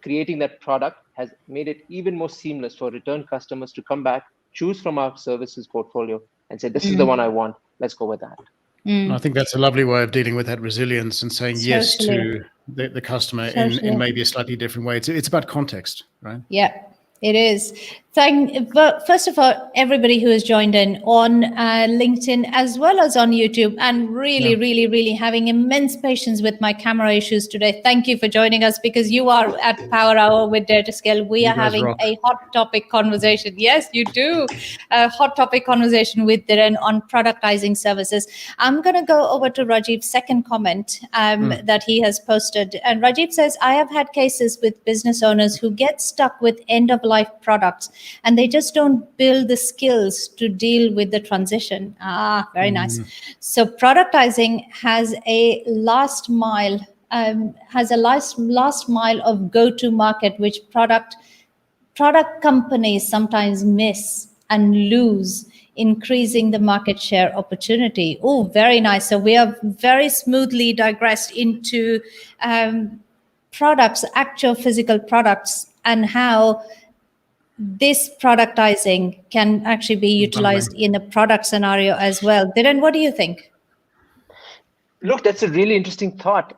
creating that product has made it even more seamless for return customers to come back, choose from our services portfolio, and say, this is the one I want. Let's go with that. I think that's a lovely way of dealing with that resilience and saying yes Totally. to the customer in Totally. maybe a slightly different way. It's about context, right? Yeah, it is. But first of all, everybody who has joined in on LinkedIn as well as on YouTube, and really, really, really having immense patience with my camera issues today. Thank you for joining us, because you are at Power Hour with Dare to Scale. We are having rock. a hot topic conversation. Yes, you do. A hot topic conversation with Dhiren on productizing services. I'm going to go over to Rajiv's second comment that he has posted. And Rajiv says, I have had cases with business owners who get stuck with end-of-life products, and they just don't build the skills to deal with the transition. Very nice. So productizing has a last mile of go-to market, which product companies sometimes miss and lose, increasing the market share opportunity. Oh, very nice. So we have very smoothly digressed into products, actual physical products, and how this productizing can actually be utilized in a product scenario as well. Dhiren, what do you think? Look, that's a really interesting thought.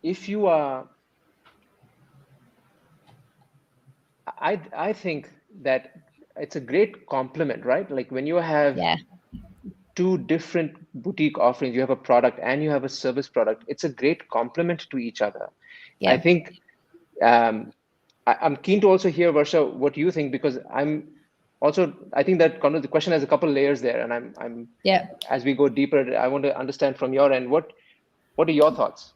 If you are, I think that it's a great complement, right? Like when you have two different boutique offerings, you have a product and you have a service product, it's a great complement to each other. I think I'm keen to also hear, Varsha, what you think, because I think that the question has a couple layers there, and I'm as we go deeper, I want to understand from your end, what are your thoughts?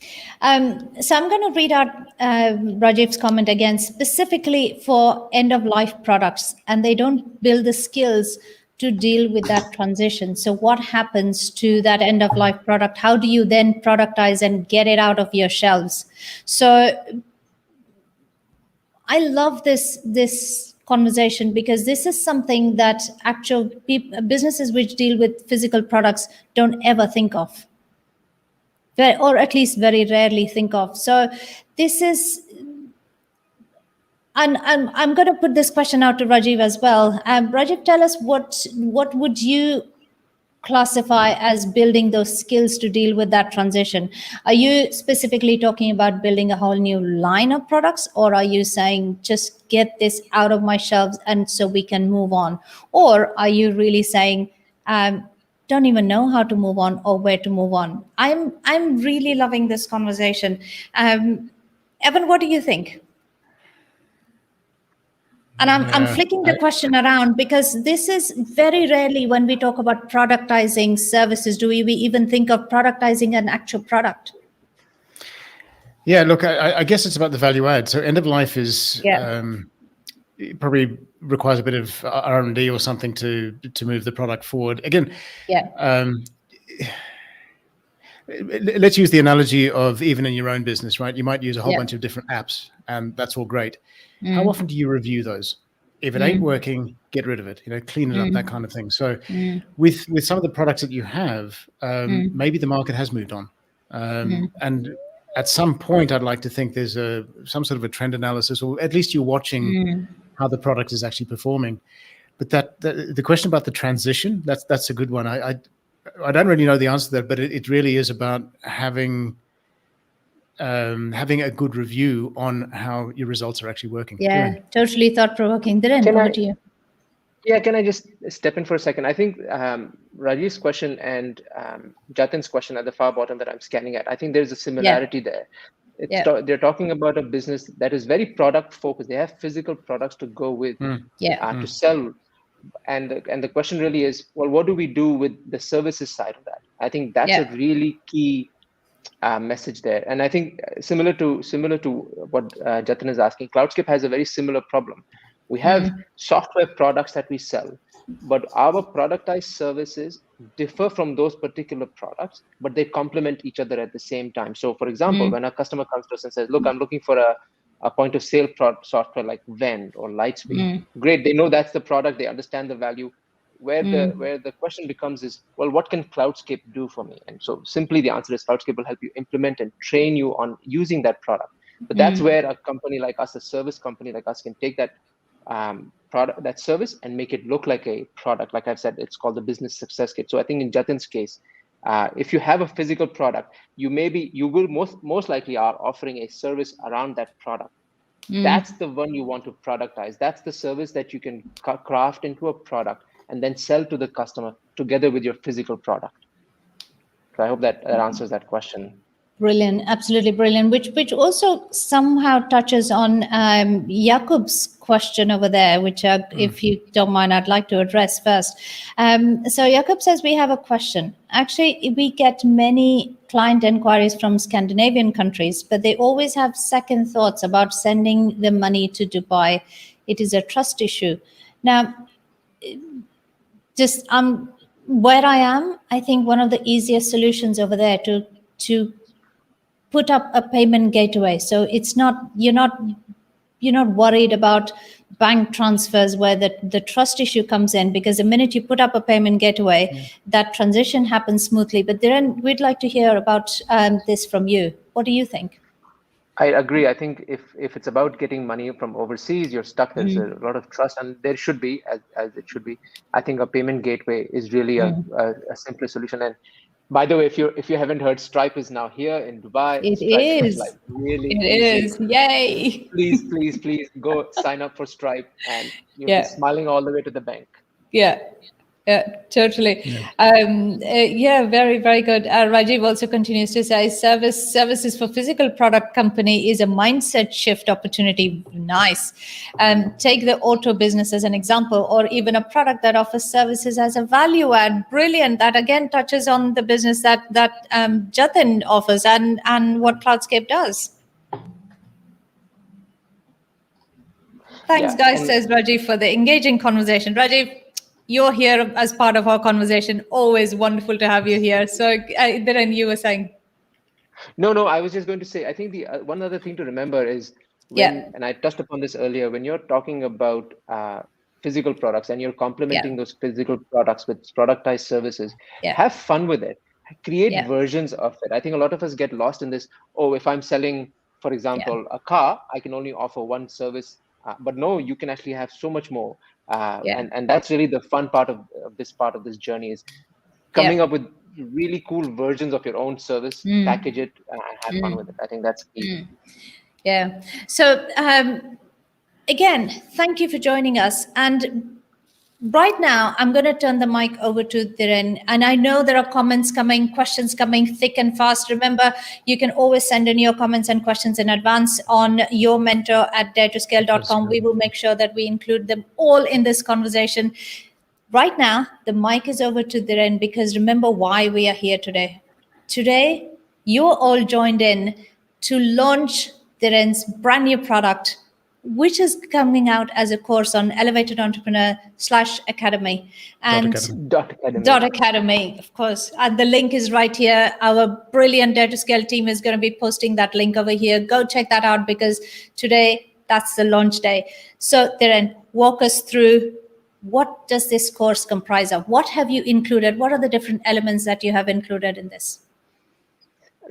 So I'm going to read out Rajiv's comment again, specifically for end-of-life products, and they don't build the skills to deal with that transition. So what happens to that end-of-life product? How do you then productize and get it out of your shelves? So I love this conversation, because this is something that actual businesses which deal with physical products don't ever think of, or at least very rarely think of. So this is, and I'm going to put this question out to Rajiv as well. Rajiv, tell us what would you classify as building those skills to deal with that transition? Are you specifically talking about building a whole new line of products, or are you saying just get this out of my shelves and so we can move on? Or are you really saying don't even know how to move on or where to move on? I'm really loving this conversation. Evan, what do you think? And I'm flicking the question around, because this is very rarely when we talk about productizing services, do we even think of productizing an actual product? Yeah, look, I guess it's about the value add. So end of life is it probably requires a bit of R&D or something to move the product forward. Again, let's use the analogy of even in your own business, right? You might use a whole bunch of different apps, and that's all great. How often do you review those? If it ain't working, get rid of it, clean it up, that kind of thing. So with some of the products that you have, maybe the market has moved on. And at some point, I'd like to think there's some sort of a trend analysis, or at least you're watching how the product is actually performing. But the question about the transition, that's a good one. I don't really know the answer to that, but it really is about having a good review on how your results are actually working. Yeah, totally thought-provoking. Dhiren, over to you. Yeah, can I just step in for a second? I think Rajiv's question and Jatin's question at the far bottom that I'm scanning at, I think there's a similarity there. They're talking about a business that is very product focused. They have physical products to go with, to sell. And the question really is, well, what do we do with the services side of that? I think that's a really key message there. And I think similar to what Jatin is asking, Cloudscape has a very similar problem. We have software products that we sell, but our productized services differ from those particular products, but they complement each other at the same time. So for example, when a customer comes to us and says, look, I'm looking for a point of sale software like Vend or Lightspeed. Great, they know that's the product, they understand the value. Where the question becomes is, well, what can Cloudscape do for me? And so simply the answer is Cloudscape will help you implement and train you on using that product. But that's where a company like us, a service company like us, can take that product, that service, and make it look like a product. Like I've said, it's called the business success kit. So I think in Jatin's case, if you have a physical product, you will most likely are offering a service around that product. That's the one you want to productize. That's the service that you can craft into a product and then sell to the customer together with your physical product. So I hope that answers that question. Brilliant, absolutely brilliant. Which also somehow touches on Jakub's question over there, which if you don't mind, I'd like to address first. So Jakub says we have a question. Actually, we get many client inquiries from Scandinavian countries, but they always have second thoughts about sending the money to Dubai. It is a trust issue. Now, just where I am, I think one of the easiest solutions over there to put up a payment gateway. So it's not, you're not worried about bank transfers where the trust issue comes in, because the minute you put up a payment gateway, that transition happens smoothly. But Dhiren, we'd like to hear about this from you. What do you think? I agree. I think if it's about getting money from overseas, you're stuck. There's a lot of trust, and there should be, as it should be. I think a payment gateway is really a simpler solution. And by the way, if you haven't heard, Stripe is now here in Dubai. It Stripe is like really it easy. is. Yay. Please go sign up for Stripe, and you'll be smiling all the way to the bank. Yeah, totally. Very, very good. Rajiv also continues to say services for physical product company is a mindset shift opportunity. Nice. Take the auto business as an example, or even a product that offers services as a value add. Brilliant. That again touches on the business that Jatin offers and what Cloudscape does. Thanks, guys, says Rajiv, for the engaging conversation. Rajiv, you're here as part of our conversation. Always wonderful to have you here. So, Dhiren, you were saying? No, I was just going to say, I think the one other thing to remember is and I touched upon this earlier, when you're talking about physical products and you're complementing those physical products with productized services, have fun with it. Create versions of it. I think a lot of us get lost in this. Oh, if I'm selling, for example, a car, I can only offer one service. But no, you can actually have so much more. And that's really the fun part of this journey, is coming up with really cool versions of your own service, package it, and have fun with it. I think that's key. Yeah. So again, thank you for joining us. And right now, I'm going to turn the mic over to Dhiren. And I know there are comments coming, questions coming thick and fast. Remember, you can always send in your comments and questions in advance on yourmentor@daretoscale.com. We will make sure that we include them all in this conversation. Right now, the mic is over to Dhiren, because remember why we are here today. Today, you're all joined in to launch Dhiren's brand new product, which is coming out as a course on Elevated Entrepreneur /Academy and .academy, of course. And the link is right here. Our brilliant Dare to Scale team is going to be posting that link over here. Go check that out, because today that's the launch day. So Dhiren, walk us through, what does this course comprise of? What have you included? What are the different elements that you have included in this?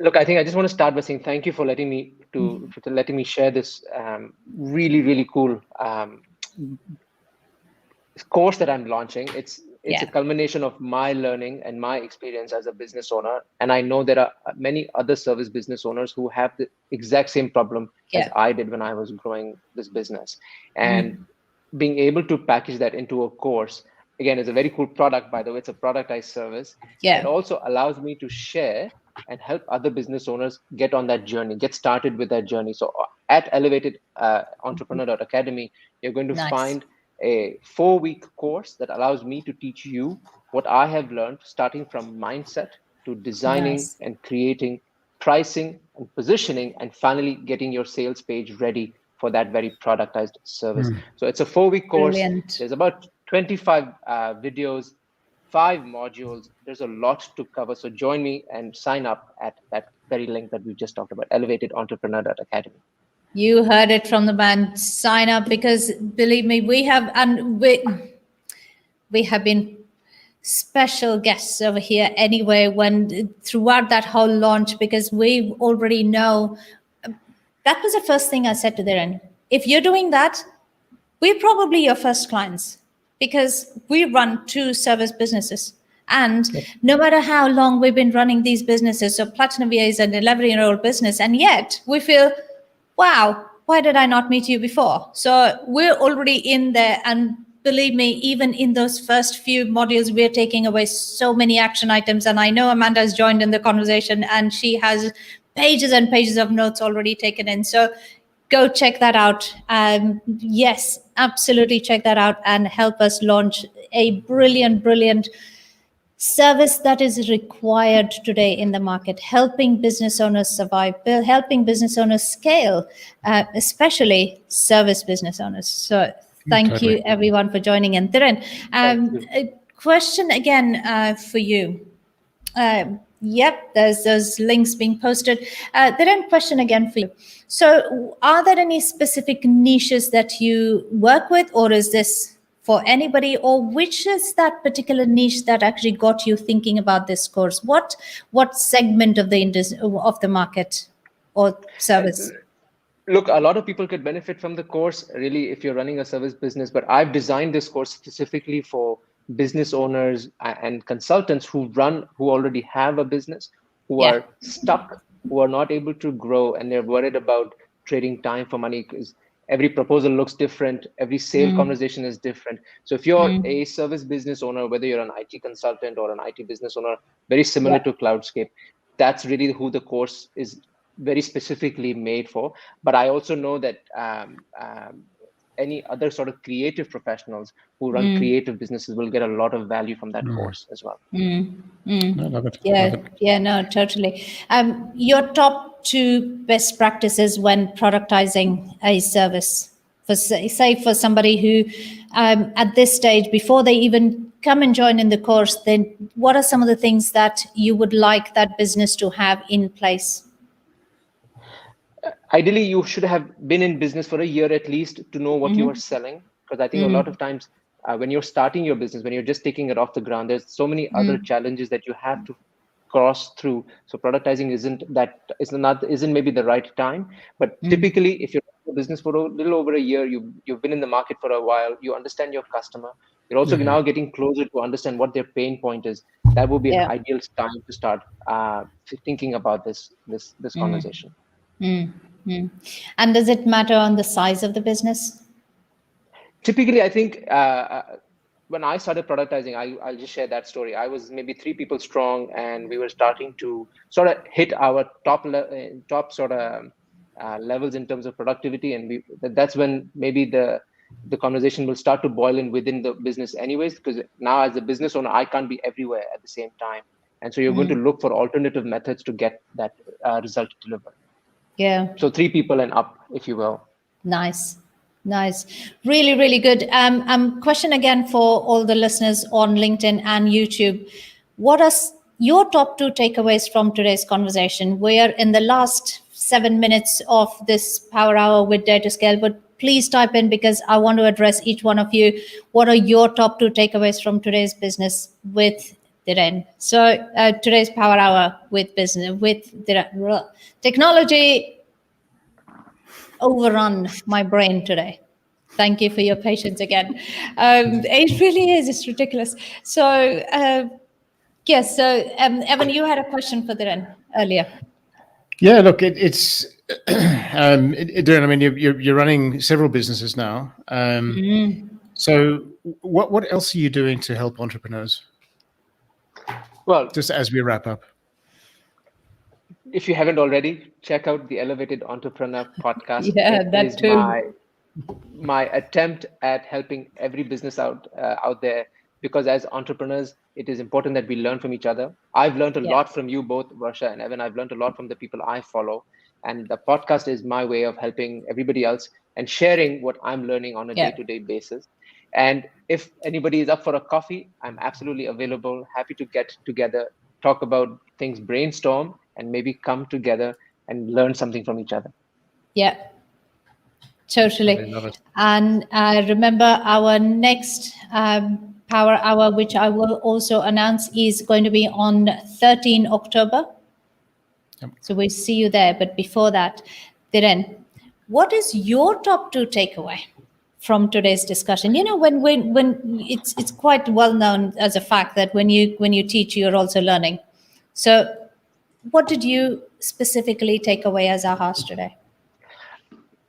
Look, I think I just want to start by saying thank you for letting me letting me share this really cool course that I'm launching. It's a culmination of my learning and my experience as a business owner. And I know there are many other service business owners who have the exact same problem as I did when I was growing this business. And being able to package that into a course, again, is a very cool product, by the way. It's a productized service. It also allows me to share and help other business owners get on that journey, get started with that journey. So at Elevated Entrepreneur.academy, you're going to find a 4-week course that allows me to teach you what I have learned, starting from mindset to designing and creating, pricing and positioning, and finally getting your sales page ready for that very productized service. So it's a 4-week course. Brilliant. There's about 25 videos, 5 modules. There's a lot to cover. So join me and sign up at that very link that we just talked about, elevatedentrepreneur.academy. You heard it from the man. Sign up, because believe me, we have been special guests over here anyway, throughout that whole launch, because we already know That was the first thing I said to Dhiren. If you're doing that, we're probably your first clients because we run 2 service businesses. And no matter how long we've been running these businesses, so Platinum VA is an 11-year-old business, and yet we feel, wow, why did I not meet you before? So we're already in there. And believe me, even in those first few modules, we're taking away so many action items. And I know Amanda has joined in the conversation and she has pages and pages of notes already taken in. So go check that out. Yes, absolutely check that out and help us launch a brilliant service that is required today in the market, helping business owners survive, helping business owners scale, especially service business owners. So thank you everyone for joining in. Dhiren, a question again for you. Yep, there's those links being posted. Dhiren, question again for you. So are there any specific niches that you work with, or is this for anybody, or which is that particular niche that actually got you thinking about this course? What segment of the market or service? Look, a lot of people could benefit from the course, really, if you're running a service business, but I've designed this course specifically for business owners and consultants who already have a business, who are stuck, who are not able to grow, and they're worried about trading time for money because every proposal looks different, every sale conversation is different. So if you're a service business owner, whether you're an IT consultant or an IT business owner, very similar to Cloudscape, that's really who the course is very specifically made for. But I also know that any other sort of creative professionals who run creative businesses will get a lot of value from that course as well. I love it. Yeah, Love it. yeah, no, totally. Your top 2 best practices when productizing a service, for say for somebody who at this stage, before they even come and join in the course, then what are some of the things that you would like that business to have in place? Ideally, you should have been in business for a year at least to know what you are selling. Because I think a lot of times when you're starting your business, when you're just taking it off the ground, there's so many other challenges that you have to cross through. So productizing isn't maybe the right time. But typically, if you're in business for a little over a year, you've been in the market for a while, you understand your customer. You're also now getting closer to understand what their pain point is. That would be an ideal time to start thinking about this conversation. And does it matter on the size of the business? Typically, I think when I started productizing, I'll just share that story. I was maybe 3 people strong, and we were starting to sort of hit our top sort of levels in terms of productivity, and that's when maybe the conversation will start to boil in within the business anyways, because now as a business owner, I can't be everywhere at the same time. And so you're going to look for alternative methods to get that result delivered. Yeah. So 3 people and up, if you will. Nice. Really good. Question again for all the listeners on LinkedIn and YouTube. What are your top 2 takeaways from today's conversation? We are in the last 7 minutes of this Power Hour with Dare to Scale, but please type in because I want to address each one of you. What are your top 2 takeaways from today's business with Dhiren? So today's Power Hour with business with Dhiren. Technology overrun my brain today. Thank you for your patience again. It really is. It's ridiculous. So yes. So Evan, you had a question for Dhiren earlier. Yeah. Look, it's Dhiren, I mean, you're running several businesses now. So what else are you doing to help entrepreneurs? Well, just as we wrap up. If you haven't already, check out the Elevated Entrepreneur podcast. Yeah, that is too. My attempt at helping every business out there, because as entrepreneurs, it is important that we learn from each other. I've learned a lot from you both, Varsha and Evan. I've learned a lot from the people I follow. And the podcast is my way of helping everybody else and sharing what I'm learning on a day-to-day basis. And if anybody is up for a coffee, I'm absolutely available, happy to get together, talk about things, brainstorm, and maybe come together and learn something from each other. Yeah, totally. And remember, our next Power Hour, which I will also announce, is going to be on 13 October. Yep. So we'll see you there. But before that, Dhiren, what is your top 2 takeaway from today's discussion? When it's quite well known as a fact that when you teach, you're also learning. So what did you specifically take away as ahas today?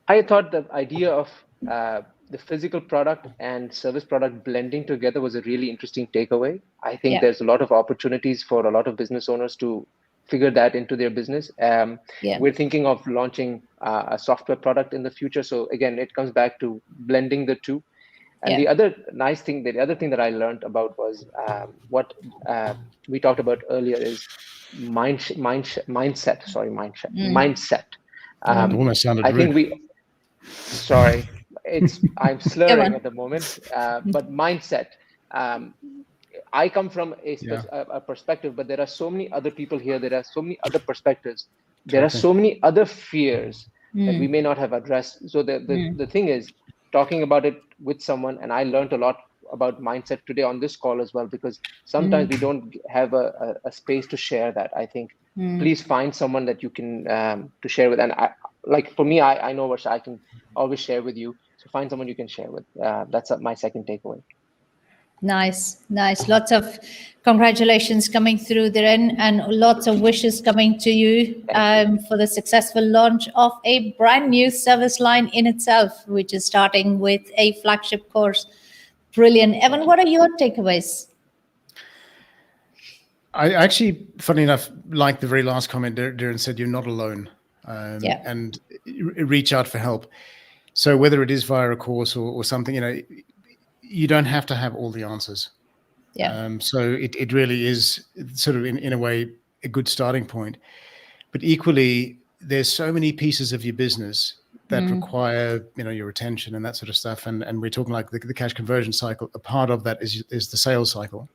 I thought the idea of the physical product and service product blending together was a really interesting takeaway. I think there's a lot of opportunities for a lot of business owners to figure that into their business. We're thinking of launching a software product in the future. So again, it comes back to blending the two. And the other thing that I learned about was what we talked about earlier is mindset. It almost sounded I think rude. Sorry, I'm slurring at the moment, but mindset. I come from a perspective, but there are so many other people here. There are so many other perspectives. There are so many other fears that we may not have addressed. So the thing is, talking about it with someone, and I learned a lot about mindset today on this call as well, because sometimes we don't have a space to share that. I think please find someone that you can to share with. And like for me, I know what I can always share with you. So find someone you can share with. That's my second takeaway. Nice. Lots of congratulations coming through, Dhiren, and lots of wishes coming to you for the successful launch of a brand new service line in itself, which is starting with a flagship course. Brilliant. Evan, what are your takeaways? I actually, funny enough, like the very last comment, Dhiren said, you're not alone, and reach out for help. So whether it is via a course or something, you don't have to have all the answers. So it really is sort of in a way a good starting point. But equally, there's so many pieces of your business that require your attention and that sort of stuff. And we're talking like the cash conversion cycle. A part of that is the sales cycle.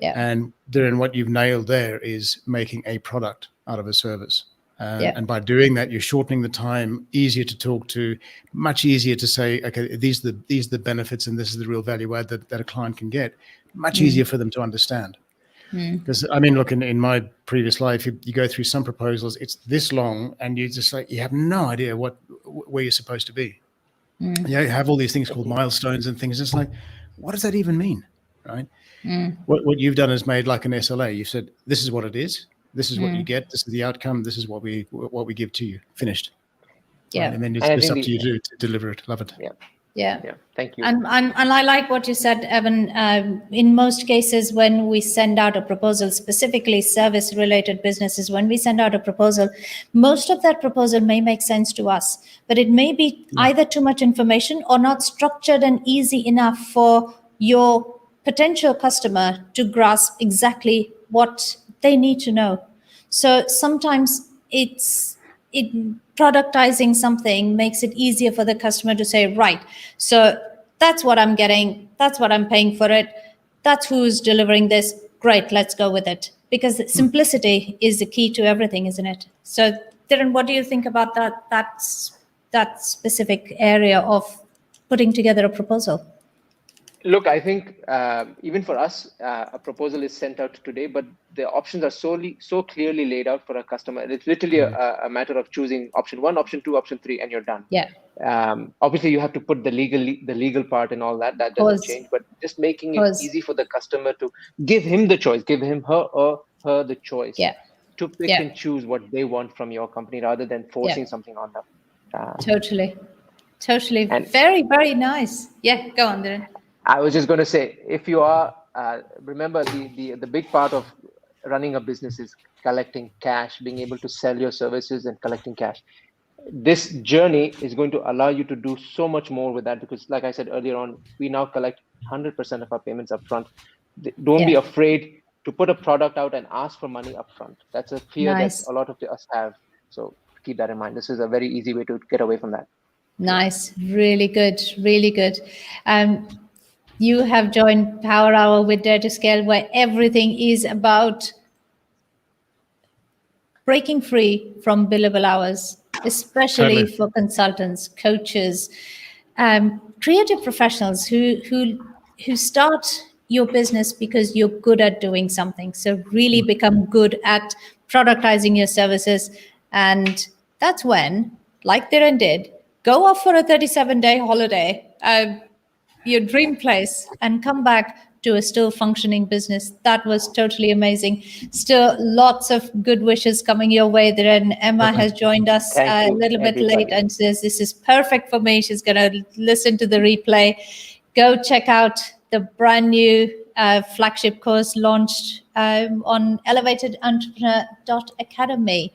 And Dhiren, what you've nailed there is making a product out of a service. And by doing that, you're shortening the time, easier to talk to, much easier to say, okay, these are the benefits and this is the real value add that a client can get. Much easier for them to understand. Because I mean, look, in my previous life, you go through some proposals, it's this long, and you just you have no idea where you're supposed to be. You have all these things called milestones and things. It's like, what does that even mean, right? What you've done is made like an SLA. You've said, this is what it is. This is what you get. This is the outcome. This is what we give to you. Finished. Right? And then it's up to you to deliver it. Love it. Yeah. Thank you. And I like what you said, Evan. In most cases, when we send out a proposal, specifically service-related businesses, when we send out a proposal, most of that proposal may make sense to us, but it may be either too much information or not structured and easy enough for your potential customer to grasp exactly what they need to know. So sometimes productizing something makes it easier for the customer to say, right, so that's what I'm getting, that's what I'm paying for it, that's who's delivering this, great, let's go with it. Because simplicity is the key to everything, isn't it? So Dhiren, what do you think about that specific area of putting together a proposal? Look, I think even for us, a proposal is sent out today, but the options are so clearly laid out for a customer. It's literally a matter of choosing option 1, option 2, option 3, and you're done. Obviously, you have to put the legal part and all that. That doesn't change, but just making it easy for the customer to give him the choice, give him her the choice to pick and choose what they want from your company rather than forcing something on them. Totally. And very, very nice. Yeah, go on, Dhiren. I was just going to say, if you are, remember the big part of running a business is collecting cash, being able to sell your services and collecting cash. This journey is going to allow you to do so much more with that, because like I said earlier on, we now collect 100% of our payments up front. Don't be afraid to put a product out and ask for money up front. That's a fear that a lot of us have. So keep that in mind. This is a very easy way to get away from that. Nice. Really good. Really good. You have joined Power Hour with Dare to Scale, where everything is about breaking free from billable hours, especially for consultants, coaches, creative professionals who start your business because you're good at doing something. So really become good at productizing your services. And that's when, like Dhiren did, go off for a 37-day holiday, your dream place, and come back to a still functioning business. That was totally amazing. Still lots of good wishes coming your way there. And Emma has joined us Thank a you, little bit late everybody. and says, this is perfect for me. She's going to listen to the replay. Go check out the brand new flagship course launched on elevatedentrepreneur.academy.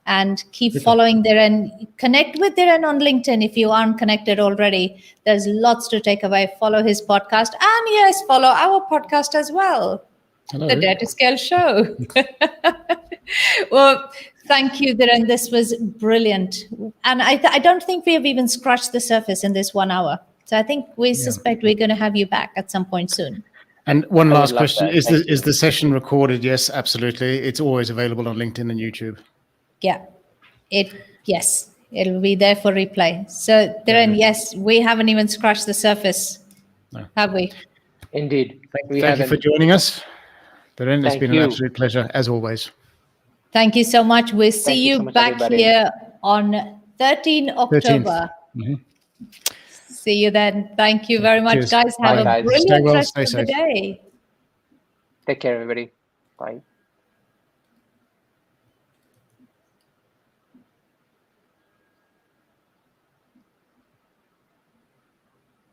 And keep following Dhiren. Connect with Dhiren on LinkedIn if you aren't connected already. There's lots to take away. Follow his podcast. And yes, follow our podcast as well. Hello. The Dare to Scale Show. Well, thank you, Dhiren. This was brilliant. And I don't think we have even scratched the surface in this 1 hour. So I think we suspect we're going to have you back at some point soon. And one I would last love question. that. Is Thank is the session recorded? Yes, absolutely. It's always available on LinkedIn and YouTube. Yeah, yes, it'll be there for replay. So Dhiren, yes, we haven't even scratched the surface, have we? Indeed. Thank you for joining us. Dhiren, it's Thank been you. an absolute pleasure, as always. Thank you so much. We'll see Thank you you so much, back everybody. here on 13 October. See you then. Thank you very much, Cheers. guys. Bye, Have a guys. brilliant Stay well, rest stay of the safe. day. Take care, everybody. Bye.